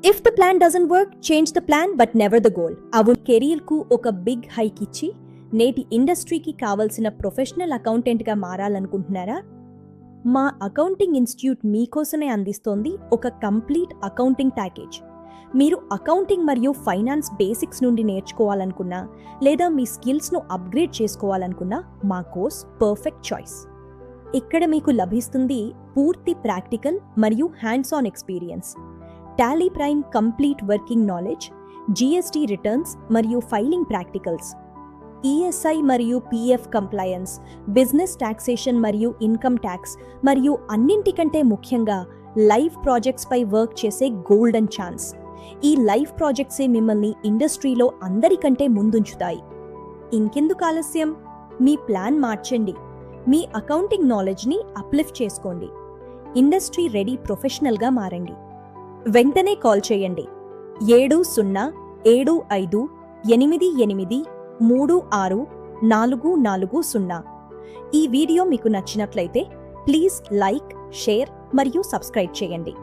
If the plan doesn't work, change the plan but never the goal. అవును, కెరీర్కు ఒక big hike ఇచ్చి నేటి ఇండస్ట్రీకి కావాల్సిన ప్రొఫెషనల్ అకౌంటెంట్గా మారాలనుకుంటున్నారా? మా అకౌంటింగ్ ఇన్స్టిట్యూట్ మీకోసమే అందిస్తోంది ఒక కంప్లీట్ అకౌంటింగ్ ప్యాకేజ్. మీరు అకౌంటింగ్ మరియు ఫైనాన్స్ బేసిక్స్ నుండి నేర్చుకోవాలనుకున్నా లేదా మీ స్కిల్స్ను అప్గ్రేడ్ చేసుకోవాలనుకున్నా మా కోర్స్ పర్ఫెక్ట్ చాయిస్. ఇక్కడ మీకు లభిస్తుంది పూర్తి ప్రాక్టికల్ మరియు hands on experience, Tally prime complete working knowledge, GST returns మరియు ఫైలింగ్ ప్రాక్టికల్స్, ఈఎస్ఐ మరియు పిఎఫ్ కంప్లయన్స్, బిజినెస్ టాక్సేషన్ మరియు ఇన్కమ్ ట్యాక్స్, మరియు అన్నింటికంటే ముఖ్యంగా లైవ్ ప్రాజెక్ట్స్ పై వర్క్ చేసే గోల్డెన్ ఛాన్స్. ఈ లైవ్ ప్రాజెక్ట్సే మిమ్మల్ని ఇండస్ట్రీలో అందరికంటే ముందుంచుతాయి. ఇంకెందుకు ఆలస్యం? మీ ప్లాన్ మార్చండి, మీ అకౌంటింగ్ నాలెడ్జ్ని అప్లిఫ్ట్ చేసుకోండి, ఇండస్ట్రీ రెడీ ప్రొఫెషనల్గా మారండి. వెంటనే కాల్ చేయండి 7075883640. ఈ వీడియో మీకు నచ్చినట్లయితే ప్లీజ్ లైక్, షేర్ మరియు సబ్స్క్రైబ్ చేయండి.